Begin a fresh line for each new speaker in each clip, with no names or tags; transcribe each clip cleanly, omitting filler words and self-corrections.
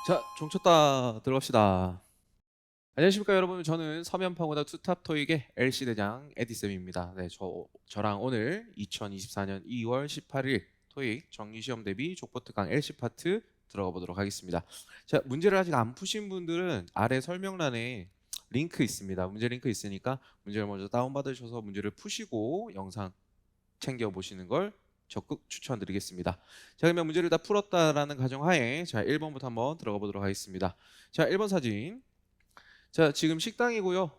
자, 종 쳤다 들어갑시다. 안녕하십니까 여러분. 저는 서면파고다 투탑 토익의 LC 대장 에디쌤입니다. 네, 저랑 오늘 2024년 2월 18일 토익 정리시험 대비 족보특강 LC 파트 들어가 보도록 하겠습니다. 자, 문제를 아직 안 푸신 분들은 아래 설명란에 링크 있습니다. 문제 링크 있으니까 문제를 먼저 다운받으셔서 문제를 푸시고 영상 챙겨 보시는 걸 적극 추천드리겠습니다. 자, 그러면 문제를 다 풀었다라는 가정하에 자, 1번부터 한번 들어가 보도록 하겠습니다. 자, 1번 사진. 자, 지금 식당이고요.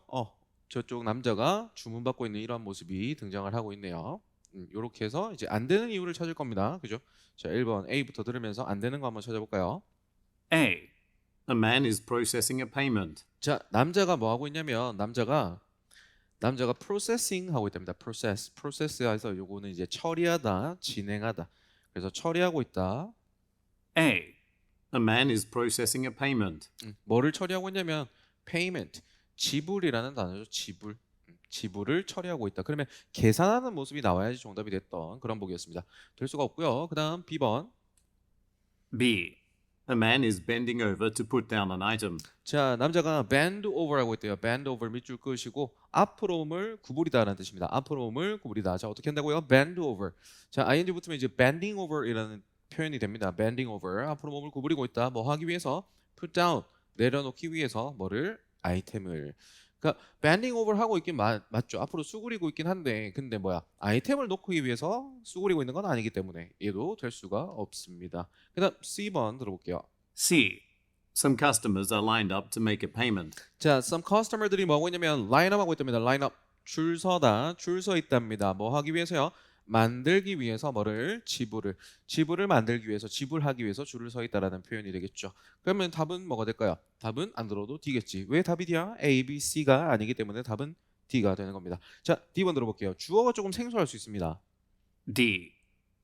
저쪽 남자가 주문받고 있는 이러한 모습이 등장을 하고 있네요. 이렇게 해서 이제 안 되는 이유를 찾을 겁니다. 그죠? 자, 1번 A부터 들으면서 안 되는 거 한번 찾아볼까요?
A. A man is processing a payment.
자, 남자가 뭐 하고 있냐면 남자가 processing 하고 있답니다. process에서 요거는 이제 처리하다, 진행하다. 그래서 처리하고 있다.
A. A man is processing a payment.
뭐를 처리하고 있냐면 payment, 지불이라는 단어죠. 지불을 처리하고 있다. 그러면 계산하는 모습이 나와야지 정답이 됐던 그런 보기였습니다. 될 수가 없고요. 그다음 B번.
B. A man is bending over to put down an item.
자, 남자가 bend over하고 있대요. bend over 밑줄 끄시고 앞으로 몸을 구부리다라는 뜻입니다. 앞으로 몸을 구부리다. 자, 어떻게 한다고요? bend over. 자, ing 붙으면 이제 bending over이라는 표현이 됩니다. bending over. 앞으로 몸을 구부리고 있다. 뭐 하기 위해서? put down. 내려놓기 위해서 뭐를? 아이템을. 그러니까 bending over 하고 있긴 맞죠. 앞으로 수그리고 있긴 한데 근데 뭐야? 아이템을 놓기 위해서 수그리고 있는 건 아니기 때문에 얘도 될 수가 없습니다. 그다음 C번 들어볼게요.
C. Some customers are lined up to make a payment.
자, some customer들이 뭐 하고 있냐면 라인업 하고 있답니다. 라인업 줄 서다, 줄 서 있답니다. 뭐 하기 위해서요? 만들기 위해서 뭐를? 지불을 만들기 위해서, 지불하기 위해서 줄을 서 있다라는 표현이 되겠죠. 그러면 답은 뭐가 될까요? 답은 안 들어도 D겠지. 왜 답이 D야? A, B, C가 아니기 때문에 답은 D가 되는 겁니다. 자, D번 들어볼게요. 주어가 조금 생소할 수 있습니다.
D.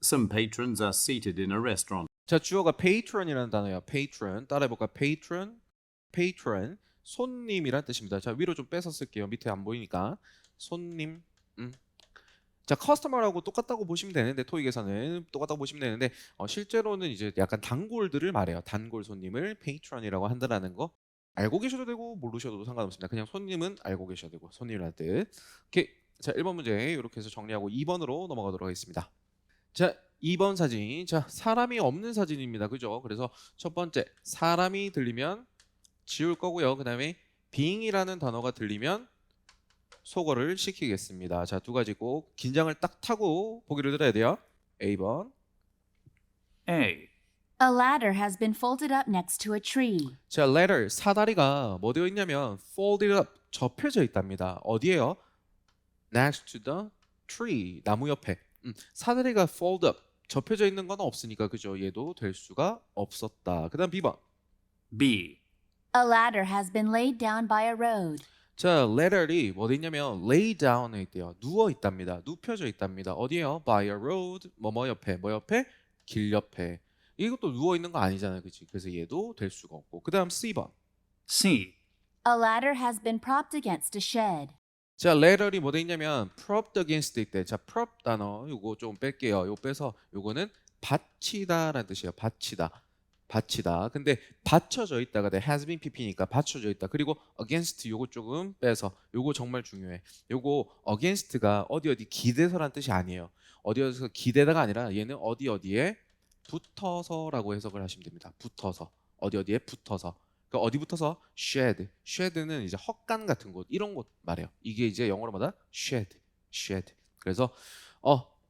Some patrons are seated in a restaurant.
자, 주어가 patron이라는 단어예요. patron. 따라해볼까? patron. 손님이란 뜻입니다. 자, 위로 좀 빼서 쓸게요. 밑에 안 보이니까. 손님. 자, 커스터머라고 똑같다고 보시면 되는데 토익에서는 똑같다고 보시면 되는데 실제로는 이제 약간 단골들을 말해요. 단골 손님을 patron이라고 한다라는 거 알고 계셔도 되고 모르셔도 상관없습니다. 그냥 손님은 알고 계셔도 되고 손님이라는 뜻. 오케이. 자, 1번 문제 이렇게 해서 정리하고 2번으로 넘어가도록 하겠습니다. 자, 2번 사진. 자, 사람이 없는 사진입니다. 그죠? 그래서 첫 번째 사람이 들리면 지울 거고요. 그다음에 being이라는 단어가 들리면 소거를 시키겠습니다. 자, 두 가지 꼭 긴장을 딱 타고 보기를 들어야 돼요. A번.
A.
A ladder has been folded up next to a tree.
자, ladder 사다리가 뭐 되어 있냐면 folded up 접혀져 있답니다. 어디에요? Next to the tree 나무 옆에. 사다리가 fold up 접혀져 있는 건 없으니까 그죠? 얘도 될 수가 없었다. 그다음 B번.
B.
A ladder has been laid down by a road.
자, ladder이 뭐 돼 있냐면 lay down에 있대요. 누워 있답니다. 눕혀져 있답니다. 어디에요? By a road. 뭐 옆에. 뭐 옆에? 길 옆에. 이것도 누워 있는 거 아니잖아요. 그치? 그래서 얘도 될 수가 없고. 그다음 C번.
C.
A ladder has been propped against a shed.
자, ladder이 뭐 돼 있냐면 propped against 있대. 자, prop 단어 요거 좀 뺄게요. 요거 빼서 요거는 받치다라는 뜻이에요. 받치다. 근데 받쳐져 있다가 돼. has been pp니까 받쳐져 있다. 그리고 against 요거 조금 빼서 요거 정말 중요해. 요거 against가 어디 기대서란 뜻이 아니에요. 어디서 기대다가 아니라 얘는 어디에 붙어서라고 해석을 하시면 됩니다. 붙어서. 어디에 붙어서. 그러니까 어디 붙어서? shed. shed는 이제 헛간 같은 곳 이런 곳 말해요. 이게 이제 영어로 뭐다? shed. 그래서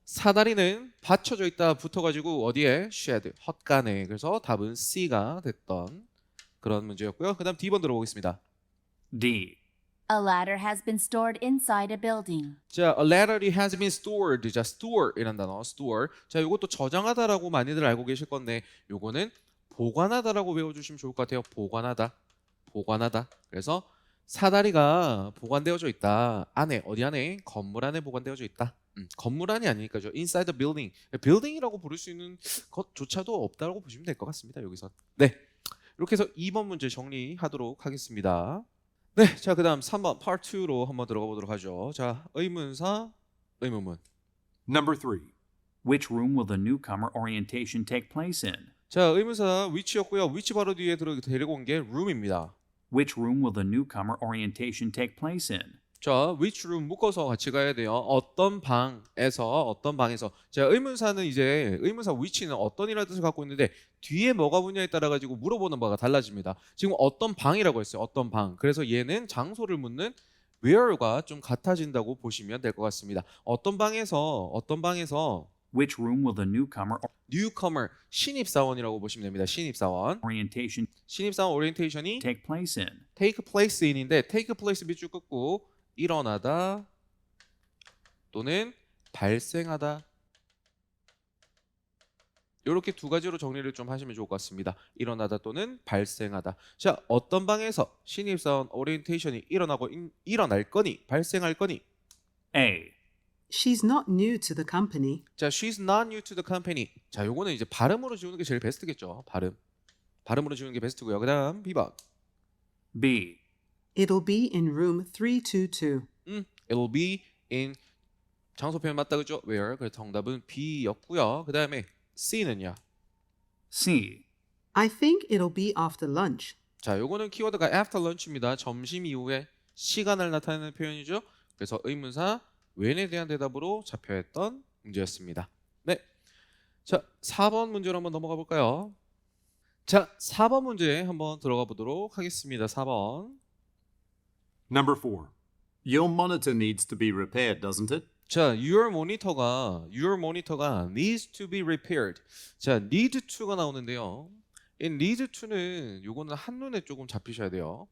사다리는 받쳐져 있다 붙어가지고 어디에? shed, 헛간에. 그래서 답은 C가 됐던 그런 문제였고요. 그 다음 D번 들어보겠습니다.
D.
A ladder has been stored inside a building.
자, a ladder has been stored. 자, store 이란 단어, store. 자, 이것도 저장하다라고 많이들 알고 계실 건데 요거는 보관하다라고 외워주시면 좋을 것 같아요. 보관하다. 그래서 사다리가 보관되어져 있다. 안에, 어디 안에? 건물 안에 보관되어져 있다. 건물 안이 아니니까죠. Inside the building. building이라고 부를 수 있는 것조차도 없다고 보시면 될 것 같습니다. 여기서. 네. 이렇게 해서 2번 문제 정리하도록 하겠습니다. 네. 자, 그다음 3번 part 2로 한번 들어가 보도록 하죠. 자, 의문사, 의문문.
Number 3.
Which room will the newcomer orientation take place in?
자, 의문사 which였고요. which 바로 뒤에 데리고 온 게 room입니다.
Which room will the newcomer orientation take place in?
자, which room 묶어서 같이 가야 돼요. 어떤 방에서. 자, 의문사는 이제 의문사 which는 어떤이라는 뜻을 갖고 있는데 뒤에 뭐가 붙냐에 따라 가지고 물어보는 바가 달라집니다. 지금 어떤 방이라고 했어요. 어떤 방. 그래서 얘는 장소를 묻는 where가 좀 같아진다고 보시면 될 것 같습니다. 어떤 방에서
Which room will the
newcomer 신입사원이라고 보시면 됩니다. 신입사원 오리엔테이션이
take place in?
take place in인데 take place 밑줄 긋고 일어나다 또는 발생하다 이렇게 두 가지로 정리를 좀 하시면 좋을 것 같습니다. 일어나다 또는 발생하다. 자, 어떤 방에서 신입사원 오리엔테이션이 일어날 거니 발생할 거니?
A.
She's not new to the company.
자, she's not new to the company. 자, 요거는 이제 발음으로 지우는 게 제일 베스트겠죠. 발음으로 지우는 게 베스트고요. 그다음 B번.
B.
It'll be in room 322.
It'll be in 장소 표현 맞다 그죠? Where? 그래서 정답은 B였고요. 그다음에 C는요.
C.
I think it'll be after lunch.
자, 요거는 키워드가 after lunch입니다. 점심 이후에 시간을 나타내는 표현이죠. 그래서 의문사 when에 대한 대답으로 잡혀있던 문제였습니다. 네. 자, 4번 문제로 한번 넘어가 볼까요? 자, 4번 문제 한번 들어가 보도록 하겠습니다. 4번.
Number 4. Your monitor needs to be repaired, doesn't it?
자, your monitor가 needs to be repaired. 자, need to가 나오는데요. 이 need to는 요거는 한눈에 조금 잡히셔야 돼요.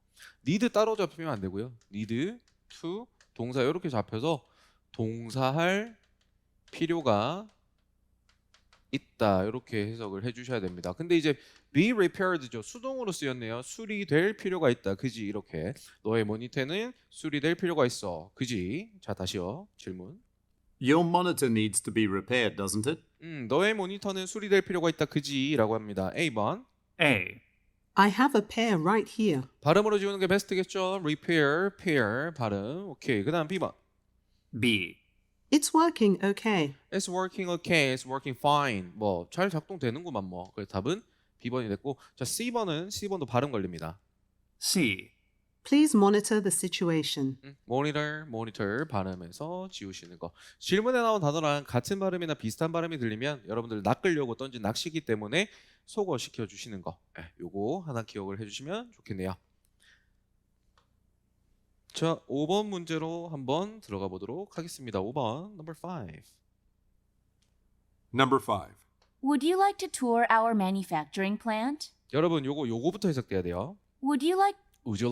need 따로 잡히면 안 되고요. need to 동사 이렇게 잡혀서 동사할 필요가 있다. 이렇게 해석을 해 주셔야 됩니다. 근데 이제 be repaired죠. 수동으로 쓰였네요. 수리될 필요가 있다. 그지? 이렇게. 너의 모니터는 수리될 필요가 있어. 그지? 자, 다시요. 질문.
Your monitor needs to be repaired, doesn't it?
너의 모니터는 수리될 필요가 있다. 그지? 라고 합니다. A번.
A.
I have a pair right here.
발음으로 지우는 게 베스트겠죠? repair, pair 발음. 오케이. 그다음 B번.
B.
It's working okay.
It's working okay. It's working fine. 뭐 잘 작동되는구만 뭐. 그래서 답은 B번이 됐고, 자, C번도 발음 걸립니다.
C.
Please monitor the situation.
monitor 발음에서 지우시는 거. 질문에 나온 단어랑 같은 발음이나 비슷한 발음이 들리면 여러분들 낚으려고 던진 낚시기 때문에 소거시켜 주시는 거. 요거 하나 기억을 해주시면 좋겠네요. 자, 5번 문제로 한번 들어가 보도록 하겠습니다. 5번, number 5.
Number 5.
Would you like to tour our manufacturing plant?
여러분 요거부터 해석돼야 돼요.
Would you like
Would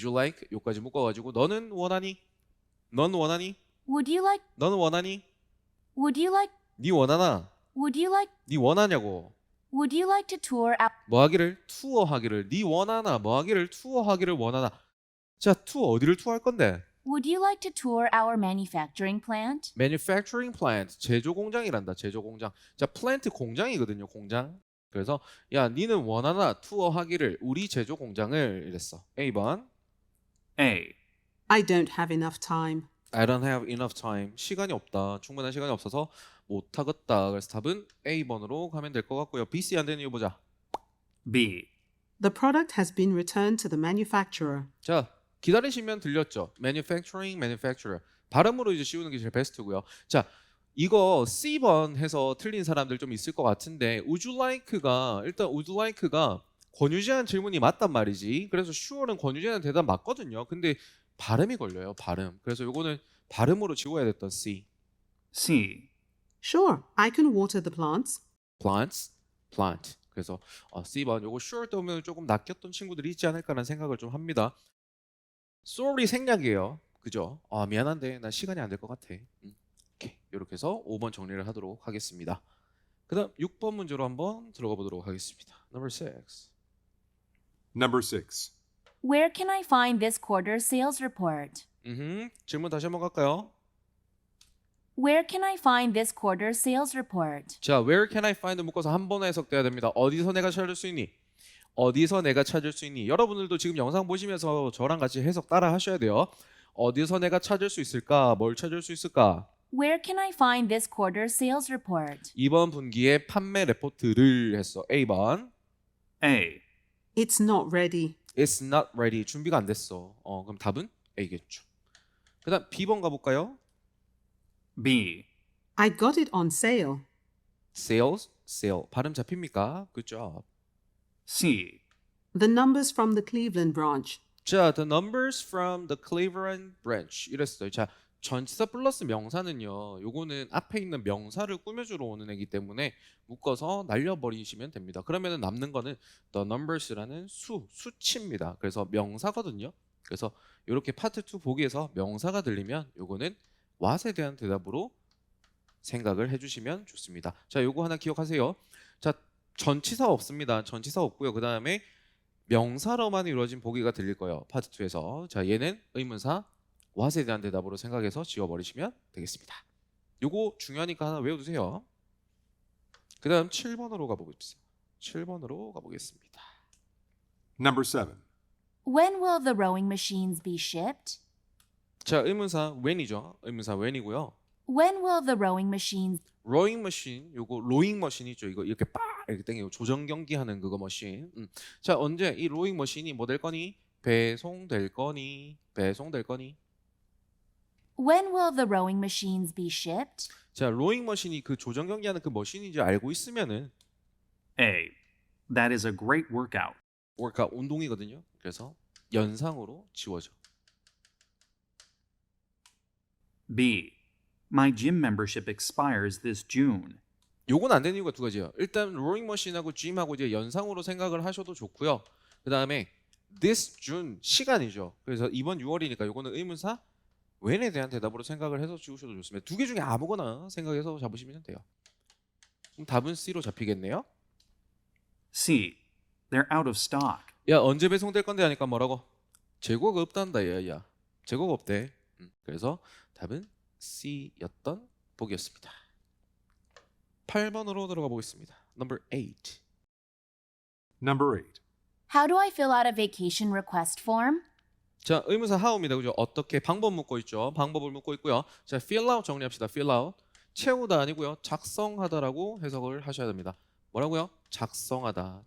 you like 요까지 묶어가지고 너는 원하니? 넌 원하니?
Would you like
너는 원하니?
Would you like
니 원하나?
Would you like
니 원하냐고.
Would you like to tour our
뭐 하기를? 투어하기를. 니 원하나? 뭐 하기를? 투어하기를 원하나? 자, 어디를 투어할 건데?
Would you like to tour our manufacturing plant?
Manufacturing plant, 제조 공장이란다. 제조 공장. 자, plant 공장이거든요. 공장. 그래서 야, 니는 원하나 투어하기를 우리 제조 공장을 이랬어. A번.
A.
I don't have enough time.
I don't have enough time. 시간이 없다. 충분한 시간이 없어서 못 하겠다. 그래서 답은 A번으로 가면 될 것 같고요. B, C 안 되는 이유 보자.
B.
The product has been returned to the manufacturer.
자, 기다리시면 들렸죠. manufacturer. 발음으로 이제 씌우는 게 제일 베스트고요. 자, 이거 C번 해서 틀린 사람들 좀 있을 것 같은데 would you like가 일단 would you like가 권유제한 질문이 맞단 말이지. 그래서 sure는 권유제한 대답 맞거든요. 근데 발음이 걸려요. 발음. 그래서 요거는 발음으로 지워야 됐던 C.
C.
Sure, I can water the plants.
plant. 그래서 C번 요거 sure 때문에 조금 낚였던 친구들이 있지 않을까라는 생각을 좀 합니다. sorry 생략이에요. 그죠? 미안한데 나 시간이 안 될 것 같아. 오케이. 이렇게 해서 5번 정리를 하도록 하겠습니다. 그다음 6번 문제로 한번 들어가 보도록 하겠습니다. Number 6.
Number 6.
Where can I find this quarter's sales report?
질문 다시 한번 갈까요?
Where can I find this quarter's sales report?
자, where can I find 묶어서 한 번에 해석돼야 됩니다. 어디서 내가 찾을 수 있니? 어디서 내가 찾을 수 있니? 여러분들도 지금 영상 보시면서 저랑 같이 해석 따라 하셔야 돼요. 어디서 내가 찾을 수 있을까? 뭘 찾을 수 있을까?
Where can I find this quarter's sales report?
이번 분기의 판매 레포트를 했어. A번.
A.
It's not ready.
It's not ready. 준비가 안 됐어. 그럼 답은 A겠죠. 그다음 B번 가볼까요?
B.
I got it on sale.
Sales, sale. 발음 잡힙니까? Good job.
C.
The numbers from the Cleveland branch.
자, the numbers from the Cleveland branch 이랬어요. 자, 전치사 플러스 명사는요. 요거는 앞에 있는 명사를 꾸며주러 오는 애기 때문에 묶어서 날려버리시면 됩니다. 그러면은 남는 거는 the numbers라는 수치입니다. 그래서 명사거든요. 그래서 이렇게 파트 2 보기에서 명사가 들리면 요거는 what에 대한 대답으로 생각을 해주시면 좋습니다. 자, 요거 하나 기억하세요. 자, 전치사 없습니다. 전치사 없고요. 그 다음에 명사로만 이루어진 보기가 들릴 거예요. 파트 2에서. 자, 얘는 의문사 what에 대한 대답으로 생각해서 지워버리시면 되겠습니다. 요거 중요하니까 하나 외워두세요. 그 다음 7번으로 가보겠습니다. 7번으로 가보겠습니다.
Number 7.
When will the rowing machines be shipped?
자, 의문사 when이죠. 의문사 when이고요.
When will the rowing machines
rowing machine, 요거 rowing 머신 있죠. 이거 이렇게 빡 이렇게 당기고 조정 경기 하는 그거 머신. 자, 언제 이 rowing 머신이 뭐 될 거니? 배송될 거니? 배송될 거니?
When will the rowing machines be shipped?
자, rowing 머신이 그 조정 경기 하는 그 머신인지 알고 있으면은
A. That is a great workout.
workout 운동이거든요. 그래서 연상으로 지워져.
B. My gym membership expires this June.
요건 안 되는 이유가 두 가지예요. 일단 rowing 머신하고 gym하고 이제 연상으로 생각을 하셔도 좋고요. 그 다음에 this June 시간이죠. 그래서 이번 6월이니까 요거는 의문사 when에 대한 대답으로 생각을 해서 지우셔도 좋습니다. 두 개 중에 아무거나 생각해서 잡으시면 돼요. 그럼 답은 C로 잡히겠네요.
C. They're out of stock.
야, 언제 배송될 건데 하니까 뭐라고? 재고가 없단다 야. 재고가 없대. 그래서 답은 C였던 보기였습니다. 8번으로 들어가 보겠습니다. Number 8.
Number 8.
How do I fill out a vacation request form?
자, 의문사 how입니다. 그죠? 어떻게 방법 묻고 있죠. 방법을 묻고 있고요. 자, fill out 정리합시다. fill out. 채우다 아니고요. 작성하다라고 해석을 하셔야 됩니다. 뭐라고요? 작성하다.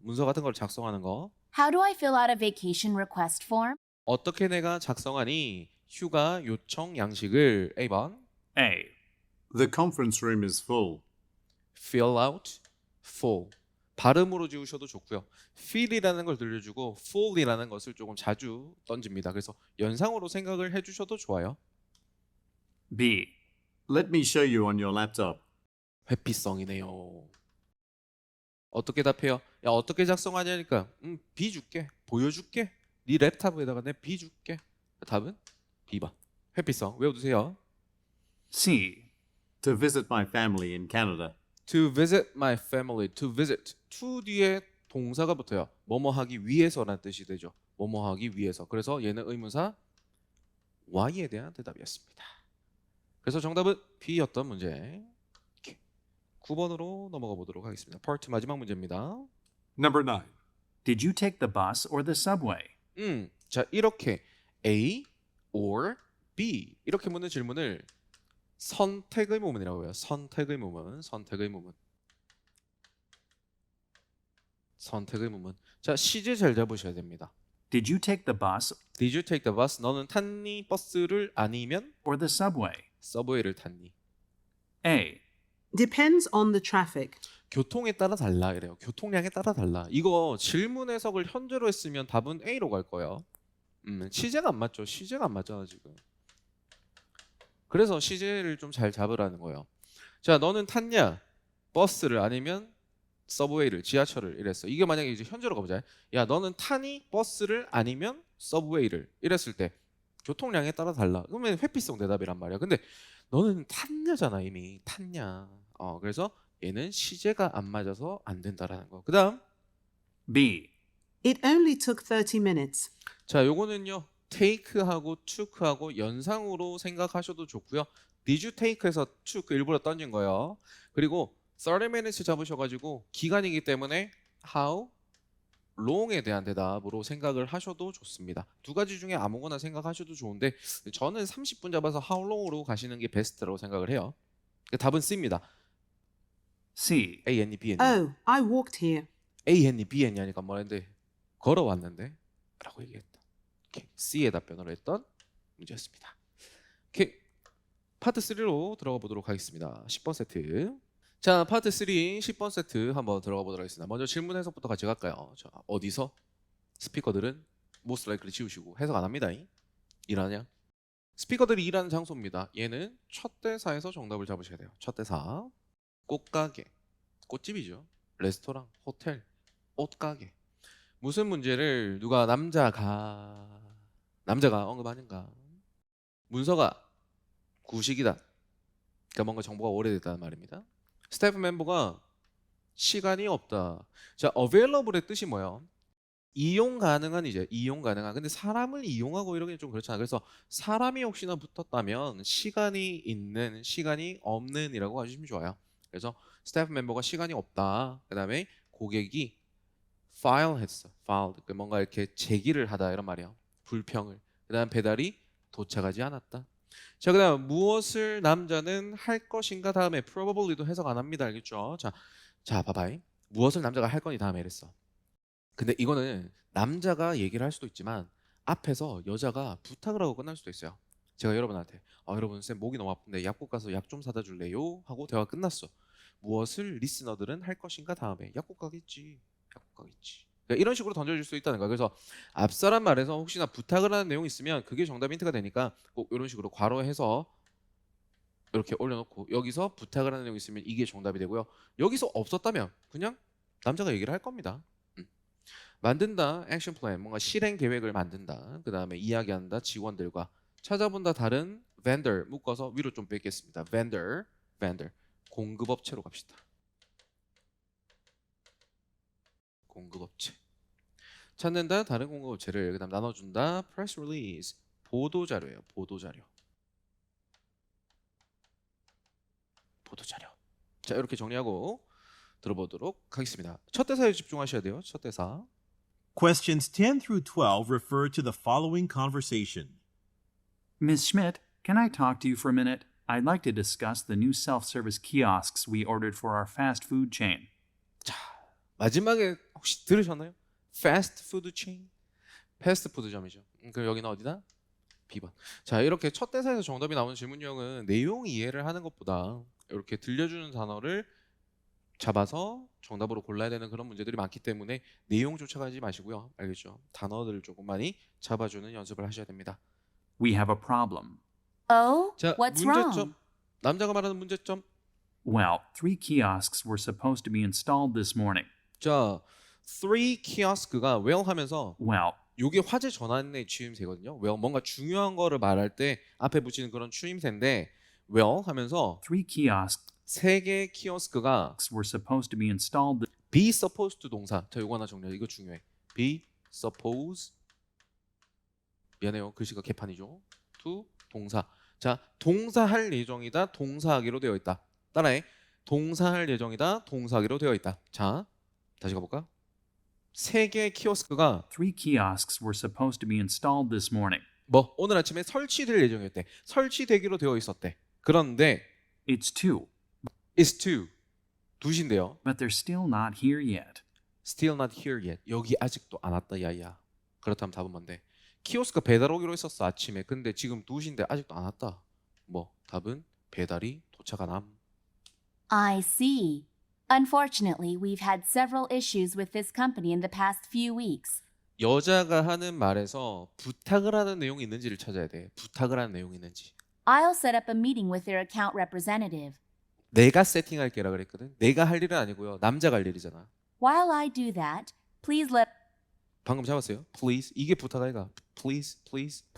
문서 같은 걸 작성하는 거.
How do I fill out a vacation request form?
어떻게 내가 작성하니? 휴가 요청 양식을 A번
A.
The conference room is full.
fill out full 발음으로 지우셔도 좋고요. fill이라는 걸 들려주고 full이라는 것을 조금 자주 던집니다. 그래서 연상으로 생각을 해주셔도 좋아요.
B.
Let me show you on your laptop.
회피성이네요. 어떻게 답해요? 야, 어떻게 작성하냐니까 B 줄게. 보여줄게. 네 랩탑에다가 내 B 줄게. 답은 B번. 회피성 외워두세요.
C.
To visit my family in Canada.
To visit my family. To visit. to 뒤에 동사가 붙어요. 뭐뭐 하기 위해서라는 뜻이 되죠. 뭐뭐 하기 위해서. 그래서 얘는 의문사 Y에 대한 대답이었습니다. 그래서 정답은 B였던 문제. 9번으로 넘어가 보도록 하겠습니다. 파트 마지막 문제입니다.
Number 9.
Did you take the bus or the subway?
자, 이렇게 A or B 이렇게 묻는 질문을 선택 의문이라고 해요. 선택 의문. 자, 시제 잘 잡으셔야 됩니다.
Did you take the bus
Did you take the bus? 너는 탔니? 버스를 아니면
or the subway?
서브웨이를 탔니?
A.
Depends on the traffic.
교통에 따라 달라 이래요. 교통량에 따라 달라. 이거 질문 해석을 현재로 했으면 답은 A로 갈 거예요. 시제가 안 맞죠. 시제가 안 맞잖아 지금. 그래서 시제를 좀 잘 잡으라는 거예요. 자, 너는 탔냐? 버스를 아니면 서브웨이를, 지하철을 이랬어. 이게 만약에 이제 현재로 가보자. 야, 너는 타니? 버스를 아니면 서브웨이를 이랬을 때 교통량에 따라 달라. 그러면 회피성 대답이란 말이야. 근데 너는 탔냐잖아 이미. 탔냐. 그래서 얘는 시제가 안 맞아서 안 된다라는 거. 그다음
B.
It only took 30 minutes.
자, 요거는요. take하고 took하고 연상으로 생각하셔도 좋고요. Did you take에서 took 일부러 던진 거예요. 그리고 30 minutes 잡으셔가지고 기간이기 때문에 how long에 대한 대답으로 생각을 하셔도 좋습니다. 두 가지 중에 아무거나 생각하셔도 좋은데 저는 30분 잡아서 how long으로 가시는 게 베스트라고 생각을 해요. 답은 C입니다.
C.
A 했니 B 했니?
Oh, I walked here.
A 했니 B 했니 하니까 뭐랬는데 걸어왔는데 라고 얘기했다. 오케이. C의 답변으로 했던 문제였습니다. 오케이. 파트 3로 들어가 보도록 하겠습니다. 10번 세트. 자, 파트 3 10번 세트 한번 들어가 보도록 하겠습니다. 먼저 질문 해석부터 같이 갈까요? 자, 어디서? 스피커들은 most likely 지우시고 해석 안 합니다. 일하냐? 스피커들이 일하는 장소입니다. 얘는 첫 대사에서 정답을 잡으셔야 돼요. 첫 대사. 꽃가게. 꽃집이죠. 레스토랑, 호텔, 옷가게. 무슨 문제를 누가 남자가 언급하는가? 문서가 구식이다. 그러니까 뭔가 정보가 오래됐다는 말입니다. 스태프 멤버가 시간이 없다. 자, available의 뜻이 뭐예요? 이용 가능한 이제 이용 가능한. 근데 사람을 이용하고 이러기는 좀 그렇잖아. 그래서 사람이 혹시나 붙었다면 시간이 있는, 시간이 없는이라고 해주시면 좋아요. 그래서 스태프 멤버가 시간이 없다. 그다음에 고객이 file 했어. filed. 그러니까 뭔가 이렇게 제기를 하다 이런 말이야. 불평을. 그다음 배달이 도착하지 않았다. 자, 그다음 무엇을 남자는 할 것인가 다음에 probably도 해석 안 합니다. 알겠죠? 자, 봐봐요. 무엇을 남자가 할 거니 다음에 이랬어. 근데 이거는 남자가 얘기를 할 수도 있지만 앞에서 여자가 부탁을 하고 끝날 수도 있어요. 제가 여러분한테 여러분 쌤 목이 너무 아픈데 약국 가서 약 좀 사다 줄래요? 하고 대화가 끝났어. 무엇을 리스너들은 할 것인가 다음에 약국 가겠지. 약국 가겠지. 그러니까 이런 식으로 던져줄 수 있다는 거야. 그래서 앞사람 말에서 혹시나 부탁을 하는 내용이 있으면 그게 정답 힌트가 되니까 꼭 이런 식으로 괄호해서 이렇게 올려놓고 여기서 부탁을 하는 내용이 있으면 이게 정답이 되고요. 여기서 없었다면 그냥 남자가 얘기를 할 겁니다. 만든다, 액션 플랜, 뭔가 실행 계획을 만든다. 그 다음에 이야기한다, 직원들과 찾아본다, 다른 vendor 묶어서 위로 좀 뺏겠습니다. vendor, 공급업체로 갑시다. 공급업체. 찾는다, 다른 공급업체를. 그다음 나눠준다, press release, 보도자료예요. 보도자료. 자, 이렇게 정리하고 들어보도록 하겠습니다. 첫 대사에 집중하셔야 돼요. 첫 대사.
Questions 10 through 12 refer to the following conversation.
Ms. Schmidt, can I talk to you for a minute? I'd like to discuss the new self-service kiosks we ordered for our fast food chain.
마지막에 혹시 들으셨나요? fast food chain. 패스트푸드점이죠. 그럼 여기는 어디다? B번. 자, 이렇게 첫 대사에서 정답이 나오는 질문 유형은 내용 이해를 하는 것보다 이렇게 들려주는 단어를 잡아서 정답으로 골라야 되는 그런 문제들이 많기 때문에 내용 쫓아가지 마시고요. 알겠죠? 단어들을 조금 많이 잡아주는 연습을 하셔야 됩니다.
We have a problem.
Oh,
자,
what's
문제점.
wrong?
남자가 말하는 문제점.
Well, 3 kiosks were supposed to be installed this morning.
자, 3 키오스크가 well 하면서
Well,
요게 화제 전환의 추임새거든요. well 뭔가 중요한 거를 말할 때 앞에 붙이는 그런 추임새인데 well 하면서
3 kiosks
3개의 키오스크가
were supposed to be installed.
be supposed to 동사. 자, 요거 하나 정리해. 이거 중요해. be suppose. 미안해요. 글씨가 개판이죠. to 동사. 자, 동사할 예정이다. 동사하기로 되어 있다. 따라해. 동사할 예정이다. 동사하기로 되어 있다. 자, 다시 가볼까? 3개의 키오스크가
3 kiosks were supposed to be installed this morning.
뭐 오늘 아침에 설치될 예정이었대. 설치되기로 되어 있었대. 그런데
It's 2,
is to 2시인데요.
but they're still not here yet.
Still not here yet. 여기 아직도 안 왔다 야야. 그렇다면 답은 뭔데? 키오스크 배달 오기로 했었어 아침에. 근데 지금 2시인데 아직도 안 왔다. 뭐 답은 배달이 도착 안 함.
I see. Unfortunately, we've had several issues with this company in the past few weeks.
여자가 하는 말에서 부탁을 하는 내용이 있는지를 찾아야 돼. 부탁을 하는 내용이 있는지.
I'll set up a meeting with their account representative.
내가 세팅할게라 그랬거든. 내가 할 일은 아니고요. 남자가 할 일이잖아.
While I do that, please let
방금 잡았어요. Please. 이게 부탁 아이가. Please.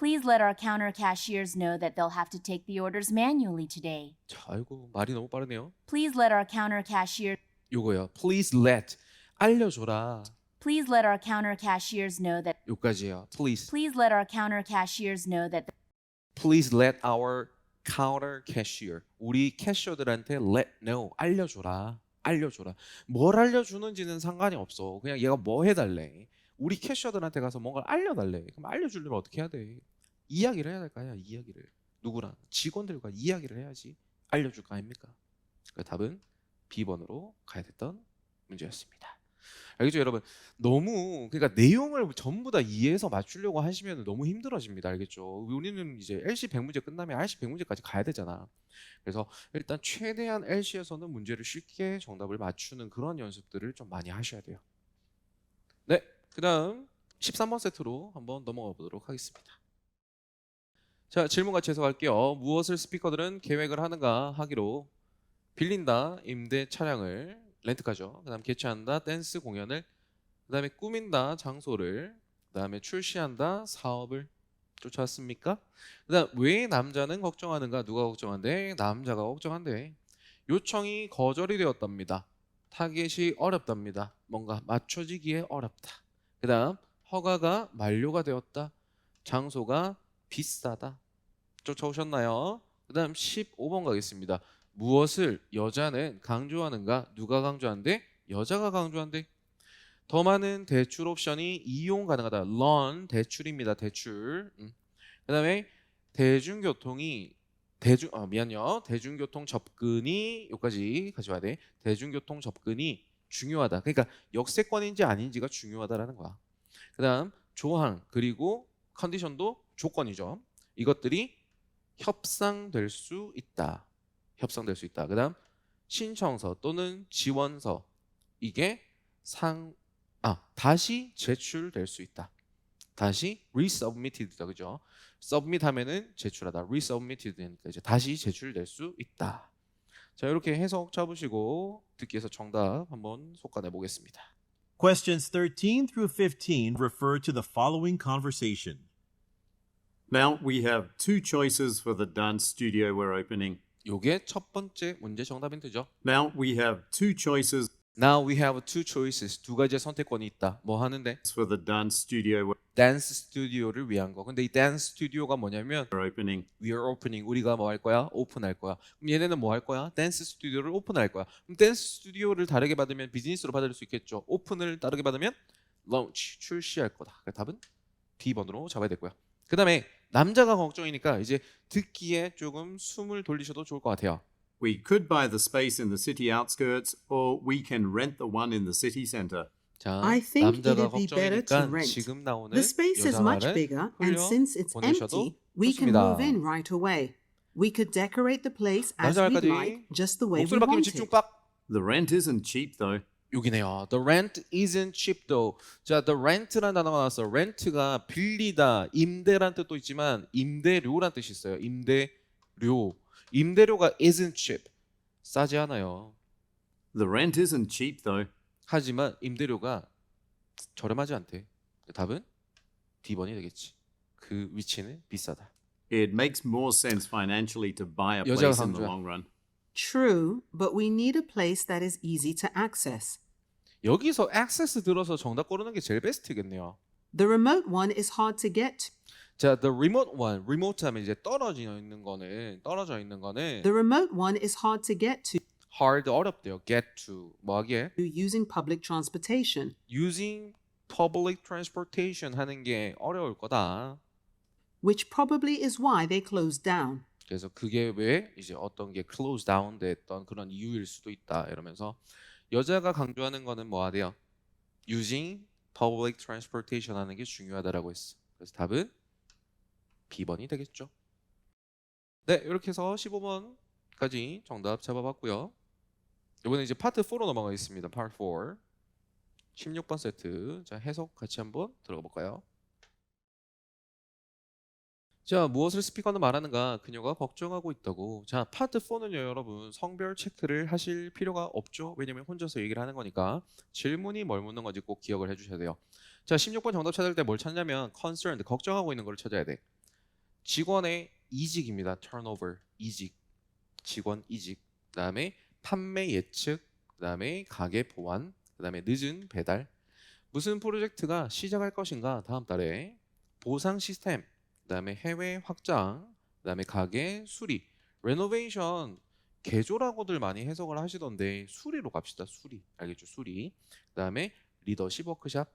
our counter cashiers know that they'll have to take the orders manually today.
자, 아이고 말이 너무 빠르네요.
Please let our counter cashier
요거요. Please let. 알려줘라.
Please let our counter cashiers know that
요까지요. Please.
Please let our counter cashiers know that
Please let our counter cashier. 우리 캐셔들한테 let know. 알려줘라. 알려줘라. 뭘 알려주는지는 상관이 없어. 그냥 얘가 뭐 해달래. 우리 캐셔들한테 가서 뭔가를 알려달래. 그럼 알려주려면 어떻게 해야 돼? 이야기를 해야 될 거 아니야. 이야기를. 누구랑? 직원들과 이야기를 해야지 알려줄 거 아닙니까? 그 답은 B번으로 가야 됐던 문제였습니다. 알겠죠, 여러분? 너무 그러니까 내용을 전부 다 이해해서 맞추려고 하시면 너무 힘들어집니다. 알겠죠? 우리는 이제 LC 100문제 끝나면 RC 100문제까지 가야 되잖아. 그래서 일단 최대한 LC에서는 문제를 쉽게 정답을 맞추는 그런 연습들을 좀 많이 하셔야 돼요. 네, 그다음 13번 세트로 한번 넘어가 보도록 하겠습니다. 자, 질문 같이 해석할게요. 무엇을 스피커들은 계획을 하는가 하기로 빌린다, 임대 차량을 렌트카죠. 그다음 개최한다, 댄스 공연을. 그다음에 꾸민다, 장소를. 그다음에 출시한다, 사업을. 쫓아왔습니까? 그다음 왜 남자는 걱정하는가? 누가 걱정한대? 남자가 걱정한대. 요청이 거절이 되었답니다. 타겟이 어렵답니다. 뭔가 맞춰지기에 어렵다. 그다음 허가가 만료가 되었다. 장소가 비싸다. 쫓아오셨나요? 그다음 15번 가겠습니다. 무엇을 여자는 강조하는가? 누가 강조한대? 여자가 강조한대. 더 많은 대출 옵션이 이용 가능하다. loan 대출입니다. 대출. 그다음에 대중교통이 대중교통 접근이 여기까지 가져와야 돼. 대중교통 접근이 중요하다. 그러니까 역세권인지 아닌지가 중요하다라는 거야. 그다음 조항 그리고 컨디션도 조건이죠. 이것들이 협상될 수 있다. 협상될 수 있다. 그다음 신청서 또는 지원서 이게 다시 제출될 수 있다. 다시 resubmited다. 그죠? submit 하면은 제출하다. resubmitted 되니까 이제 다시 제출될 수 있다. 자, 이렇게 해석 잡으시고 듣기에서 정답 한번 솎아내 보겠습니다.
Questions 13 through 15 refer to the following conversation.
Now we have two choices for the dance studio we're opening.
요게 첫 번째 문제 정답인 되죠.
Now we have two choices
Now we have two choices. 두 가지의 선택권이 있다. 뭐 하는데?
for the dance studio
댄스 스튜디오를 위한 거. 근데 이 댄스 스튜디오가 뭐냐면
we're opening.
We are opening. 우리가 뭐 할 거야? 오픈할 거야. 그럼 얘네는 뭐 할 거야? 댄스 스튜디오를 오픈할 거야. 그럼 댄스 스튜디오를 다르게 받으면 비즈니스로 받을 수 있겠죠. 오픈을 다르게 받으면 launch, 출시할 거다. 그래서 답은 B번으로 잡아야 되고요. 그 다음에 남자가 걱정이니까 이제 듣기에 조금 숨을 돌리셔도 좋을 것 같아요.
We could buy the space in the city outskirts or we can rent the one in the city center.
자,
I think
남자가
it'd be better to
걱정이니까
rent.
지금 나오는
The space is much
여자
bigger,
말을
and since it's
보내셔도
empty, we can
좋습니다.
move in right away. We could decorate the place as
남자
we'd
말까지
like, just the way we
목소리 바뀌면
want
집중
it.
빡.
The rent isn't cheap though.
여기네요. The rent isn't cheap though. 자, the rent라는 단어가 나왔어. rent가 빌리다, 임대란 뜻도 있지만 임대료란 뜻이 있어요. 임대료. 임대료가 isn't cheap. 싸지 않아요.
The rent isn't cheap though.
하지만 임대료가 저렴하지 않대. 답은 D번이 되겠지. 그 위치는 비싸다.
It makes more sense financially to buy a
여자가
place in the
강조야.
long run.
True, but we need a place that is easy to access.
여기서 access 들어서 정답 고르는 게 제일 베스트겠네요.
The remote one is hard to get to.
자, the remote one. remote 하면 이제 떨어져 있는 거는
The remote one is hard to get to
hard 어렵대요. get to 뭐 하기에
using public transportation.
using public transportation 하는 게 어려울 거다.
Which probably is why they closed down.
그래서 그게 왜 이제 어떤 게 close down 됐던 그런 이유일 수도 있다. 이러면서 여자가 강조하는 거는 뭐 하대요? using public transportation 하는 게 중요하다라고 했어. 그래서 답은 B번이 되겠죠. 네, 이렇게 해서 15번까지 정답 잡아봤고요. 이번에 이제 파트 4로 넘어가겠습니다. 파트 4. 16번 세트. 자, 해석 같이 한번 들어가 볼까요? 자, 무엇을 스피커는 말하는가? 그녀가 걱정하고 있다고. 자, 파트 4는요, 여러분 성별 체크를 하실 필요가 없죠. 왜냐면 혼자서 얘기를 하는 거니까. 질문이 뭘 묻는 건지 꼭 기억을 해주셔야 돼요. 자, 16번 정답 찾을 때 뭘 찾냐면 concerned, 걱정하고 있는 걸 찾아야 돼. 직원의 이직입니다. turnover, 이직. 직원 이직. 그다음에 판매 예측. 그다음에 가게 보완. 그다음에 늦은 배달. 무슨 프로젝트가 시작할 것인가? 다음 달에. 보상 시스템. 그다음에 해외 확장, 그다음에 가게 수리, 레노베이션, 개조라고들 많이 해석을 하시던데 수리로 갑시다. 수리. 알겠죠? 수리. 그다음에 리더십 워크샵.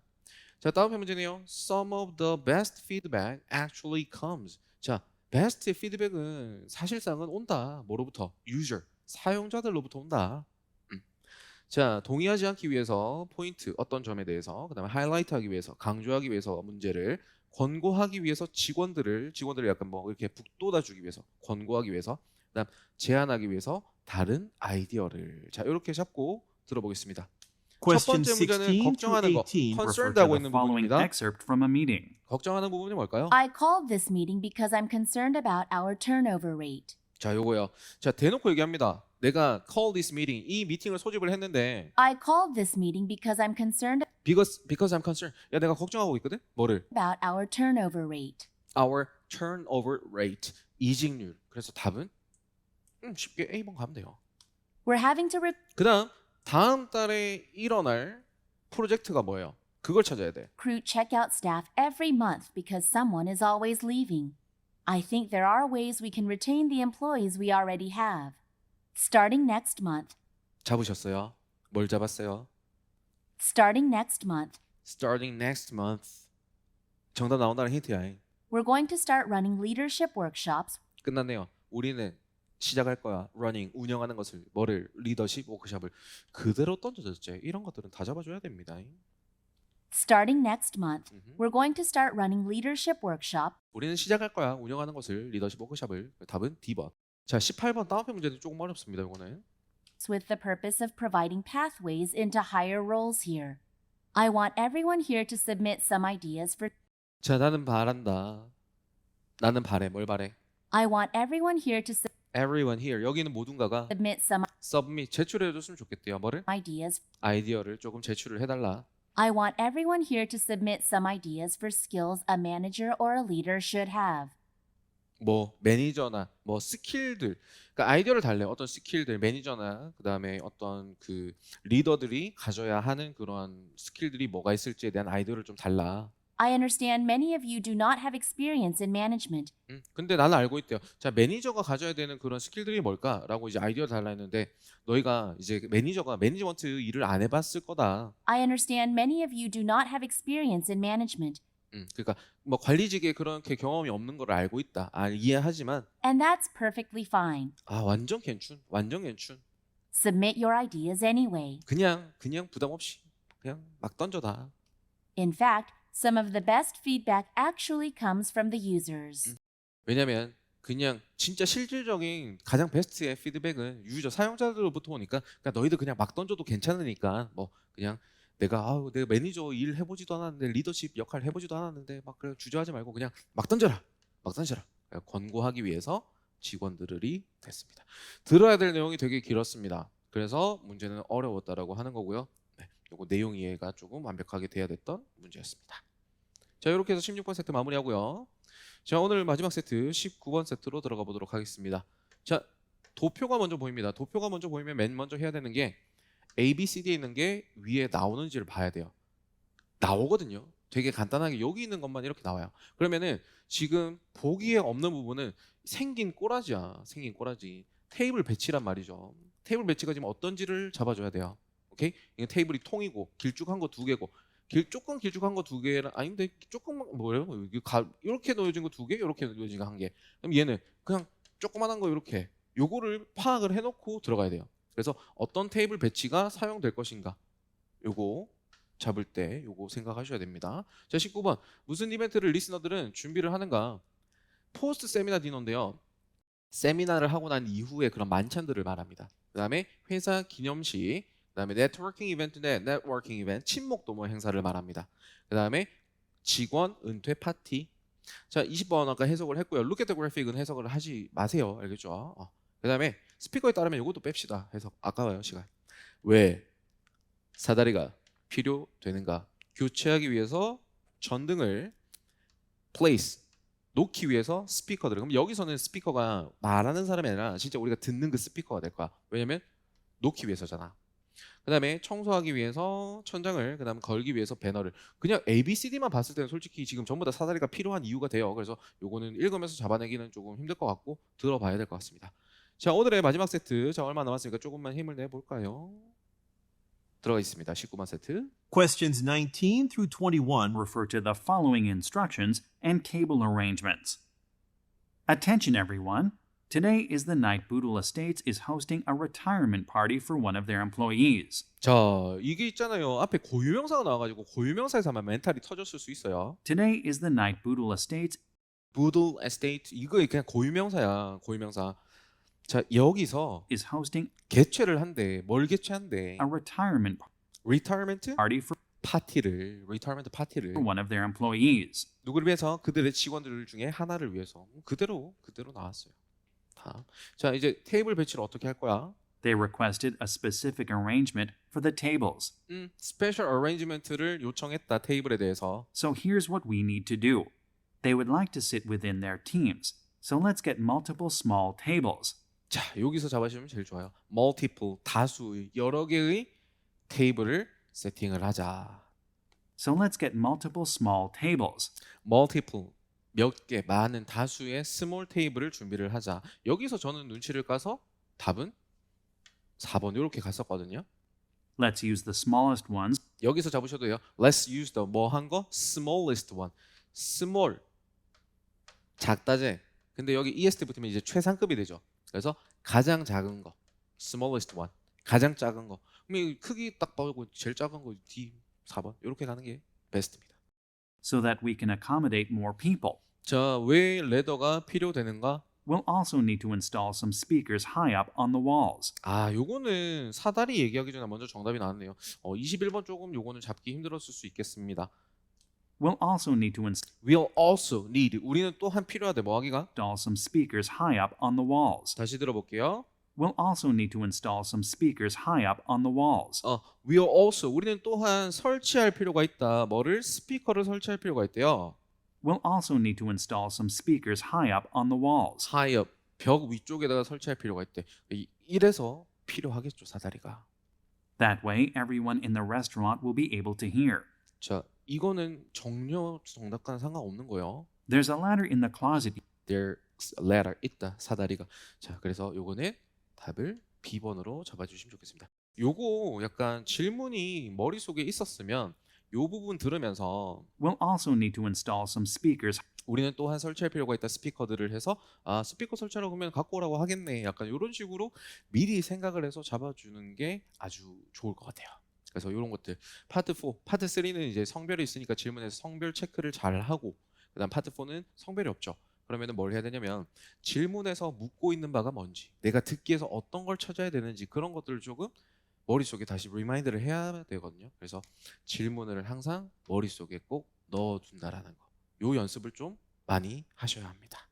자, 다음 문제네요. Some of the best feedback actually comes. 자, best 피드백은 사실상은 온다. 뭐로부터? user. 사용자들로부터 온다. 자, 동의하지 않기 위해서 포인트 어떤 점에 대해서 그다음에 하이라이트하기 위해서 강조하기 위해서 문제를 권고하기 위해서 직원들을 약간 뭐 이렇게 북돋아 주기 위해서 권고하기 위해서 그다음 제안하기 위해서 다른 아이디어를 자 이렇게 잡고 들어보겠습니다.
Question
첫 번째 문제는
16
걱정하는 거,
18
Refer
concerned
to
하고
the
있는
following
부분입니다.
excerpt from a meeting.
걱정하는 부분이 뭘까요?
I called this meeting because I'm concerned about our turnover rate.
자, 요거요. 자, 대놓고 얘기합니다. 내가 call this meeting 이 미팅을 소집을 했는데
I called this meeting because I'm concerned
because I'm concerned. 야, 내가 걱정하고 있거든. 뭐를?
about our turnover rate.
Our turnover rate. 이직률. 그래서 답은 쉽게 A번 가면 돼요.
We're having to
그다음 다음 달에 일어날 프로젝트가 뭐예요? 그걸 찾아야 돼.
recruit checkout staff every month because someone is always leaving. I think there are ways we can retain the employees we already have. Starting next month.
잡으셨어요? 뭘 잡았어요?
Starting next month,
Starting next month. 정답 나온다는 힌트야.
we're going to start running leadership workshops
끝났네요. 우리는 시작할 거야. running, 운영하는 것을. 뭐를? 리더십 워크숍을. 그대로 던져졌지. 이런 것들은 다 잡아줘야 됩니다.
Starting next month,
음흠.
we're going to start running leadership workshops
우리는 시작할 거야. 운영하는 것을. 리더십 워크숍을. 답은 D번. 자, 18번 다운표 문제는 조금 어렵습니다. 이거는.
with the purpose of providing pathways into higher roles here. I want everyone here to submit some ideas for
자, 나는 바란다. 나는 바래. 뭘 바래?
I want everyone here to
Everyone here. 여기는 모든가가
submit some
submit 제출해 줬으면 좋겠대요. 뭐를?
ideas.
아이디어를 조금 제출을 해달라.
I want everyone here to submit some ideas for skills a manager or a leader should have.
뭐 매니저나 뭐 스킬들, 그러니까 아이디어를 달래. 어떤 스킬들 매니저나 그다음에 어떤 그 리더들이 가져야 하는 그런 스킬들이 뭐가 있을지에 대한 아이디어를 좀 달라.
I understand many of you do not have experience in management.
근데 나는 알고 있대요. 자, 매니저가 가져야 되는 그런 스킬들이 뭘까라고 이제 아이디어 달라 했는데 너희가 이제 매니저가 매니지먼트 일을 안 해봤을 거다.
I understand many of you do not have experience in management.
그러니까 뭐 관리직에 그렇게 경험이 없는 걸 알고 있다. 이해하지만
And that's perfectly fine.
완전 괜춘, 완전 괜춘.
Submit your ideas anyway.
그냥 부담 없이 그냥 막 던져다.
In fact, some of the best feedback actually comes from the users.
왜냐면 그냥 진짜 실질적인 가장 베스트의 피드백은 유저 사용자들로부터 오니까 그러니까 너희들 그냥 막 던져도 괜찮으니까 뭐 그냥 내가 매니저 일 해보지도 않았는데 리더십 역할 해보지도 않았는데 막 그래 주저하지 말고 그냥 막 던져라. 권고하기 위해서 직원들이 됐습니다. 들어야 될 내용이 되게 길었습니다. 그래서 문제는 어려웠다라고 하는 거고요. 네, 요거 내용 이해가 조금 완벽하게 돼야 됐던 문제였습니다. 자, 이렇게 해서 16번 세트 마무리하고요. 자, 오늘 마지막 세트 19번 세트로 들어가 보도록 하겠습니다. 자, 도표가 먼저 보입니다. 도표가 먼저 보이면 맨 먼저 해야 되는 게 A, B, C, D에 있는 게 위에 나오는지를 봐야 돼요. 나오거든요. 되게 간단하게 여기 있는 것만 이렇게 나와요. 그러면은 지금 보기에 없는 부분은 생긴 꼬라지야. 생긴 꼬라지. 테이블 배치란 말이죠. 테이블 배치가 지금 어떤지를 잡아줘야 돼요. 오케이? 이건 테이블이 통이고 길쭉한 거 2개고 조금 길쭉한 거 2개랑 아닌데 조금 뭐예요? 이렇게 놓여진 거 2개, 이렇게 놓여진 거 1개. 그럼 얘는 그냥 조그만한 거 이렇게 요거를 파악을 해놓고 들어가야 돼요. 그래서 어떤 테이블 배치가 사용될 것인가 요거 잡을 때 요거 생각하셔야 됩니다. 자, 19번 무슨 이벤트를 리스너들은 준비를 하는가? 포스트 세미나 디너인데요. 세미나를 하고 난 이후에 그런 만찬들을 말합니다. 그 다음에 회사 기념식, 그 다음에 네트워킹 이벤트인데 네트워킹 이벤트, 친목 도모 행사를 말합니다. 그 다음에 직원 은퇴 파티. 자, 20번 아까 해석을 했고요. Look at the graphic은 해석을 하지 마세요. 알겠죠? 그 다음에 스피커에 따르면 이것도 뺍시다. 해석 아까워요 시간. 왜 사다리가 필요되는가? 교체하기 위해서 전등을 place 놓기 위해서 스피커들을. 그럼 여기서는 스피커가 말하는 사람이 아니라 진짜 우리가 듣는 그 스피커가 될 거야. 왜냐면 놓기 위해서잖아. 그 다음에 청소하기 위해서 천장을, 그 다음에 걸기 위해서 배너를. 그냥 ABCD만 봤을 때는 솔직히 지금 전부 다 사다리가 필요한 이유가 돼요. 그래서 요거는 읽으면서 잡아내기는 조금 힘들 것 같고 들어봐야 될 것 같습니다. 자, 오늘의 마지막 세트. 자, 얼마 남았으니까 조금만 힘을 내 볼까요? 들어가 있습니다. 19번 세트.
Questions 19 through 21
refer to the following instructions and cable arrangements. Attention, everyone. Today is the night Boodle Estates is hosting a retirement party for one of their employees.
자, 이게 있잖아요. 앞에 고유명사가 나와가지고 고유명사에서만 멘탈이 터졌을 수 있어요.
Today is the night Boodle Estates
Boodle Estate 이거 그냥 고유명사야. 고유명사. 자, 여기서
is hosting
개최를 한대. 뭘 개최한대?
a retirement
Retirement
party for
파티를. Retirement 파티를.
one of their employees.
누구를 위해서? 그들의 직원들 중에 하나를 위해서. 그대로 나왔어요. 다. 자, 이제 테이블 배치를 어떻게 할 거야?
They requested a specific arrangement for the tables.
스페셜 어레인지먼트를 요청했다. 테이블에 대해서.
So here's what we need to do. They would like to sit within their teams. So let's get multiple small tables.
자, 여기서 잡아주시면 제일 좋아요. multiple 다수의 여러 개의 테이블을 세팅을 하자.
So let's get multiple small tables.
multiple 몇 개, 많은 다수의 스몰 테이블을 준비를 하자. 여기서 저는 눈치를 까서 답은 4번 이렇게 갔었거든요.
Let's use the smallest ones
여기서 잡으셔도 돼요. Let's use the 뭐 한 거? smallest one. small 작다제. 근데 여기 est 붙으면 이제 최상급이 되죠. 그래서 가장 작은 거 smallest one. 가장 작은 거. 그럼 이 크기 딱 보고 제일 작은 거 D 4번 이렇게 가는 게 베스트입니다.
so that we can accommodate more people.
자, 왜 레더가 필요되는가?
We'll also need to install some speakers high up on the walls.
아, 요거는 사다리 얘기하기 전에 먼저 정답이 나왔네요. 21번 조금 요거는 잡기 힘들었을 수 있겠습니다.
We'll also need to
We'll also need. 우리는 또한 필요하대. 뭐 하기가?
install some speakers high up on the walls.
다시 들어볼게요.
We'll also need to install some speakers high up on the walls.
We'll also. 우리는 또한 설치할 필요가 있다. 뭐를? 스피커를 설치할 필요가 있대요.
We'll also need to install some speakers high up on the walls.
high up. 벽 위쪽에다가 설치할 필요가 있대. 이래서 필요하겠죠, 사다리가.
That way, everyone in the restaurant will be able to hear.
자, 이거는 정렬 정답과는 상관없는 거예요.
There's a ladder in the closet.
There's a ladder 있다. 사다리가. 자, 그래서 요거는 답을 B번으로 잡아주시면 좋겠습니다. 요거 약간 질문이 머릿속에 있었으면 요 부분 들으면서
We'll also need to install some speakers
우리는 또한 설치할 필요가 있다. 스피커들을 해서 아, 스피커 설치하라고 하면 갖고 오라고 하겠네. 약간 이런 식으로 미리 생각을 해서 잡아주는 게 아주 좋을 것 같아요. 그래서 이런 것들 파트 4, 파트 3는 이제 성별이 있으니까 질문에서 성별 체크를 잘 하고 그다음 파트 4는 성별이 없죠. 그러면은 뭘 해야 되냐면 질문에서 묻고 있는 바가 뭔지, 내가 듣기에서 어떤 걸 찾아야 되는지 그런 것들을 조금 머릿속에 다시 리마인드를 해야 되거든요. 그래서 질문을 항상 머릿속에 꼭 넣어둔다라는 거. 요 연습을 좀 많이 하셔야 합니다.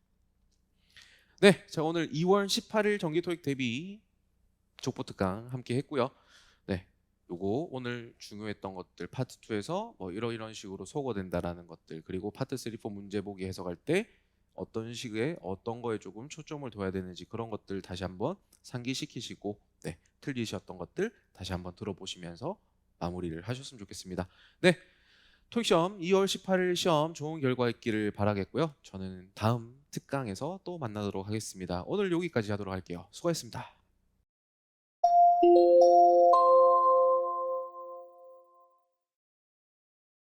네, 자 오늘 2월 18일 정기 토익 대비 족보 특강 함께 했고요. 네, 요거 오늘 중요했던 것들 파트 2에서 뭐 이런 식으로 소거된다라는 것들 그리고 파트 3, 4 문제 보기 해석할 때 어떤 식의 어떤 거에 조금 초점을 둬야 되는지 그런 것들 다시 한번 상기시키시고 네, 틀리셨던 것들 다시 한번 들어보시면서 마무리를 하셨으면 좋겠습니다. 네, 토익 시험 2월 18일 시험 좋은 결과 있기를 바라겠고요. 저는 다음 특강에서 또 만나도록 하겠습니다. 오늘 여기까지 하도록 할게요. 수고하셨습니다.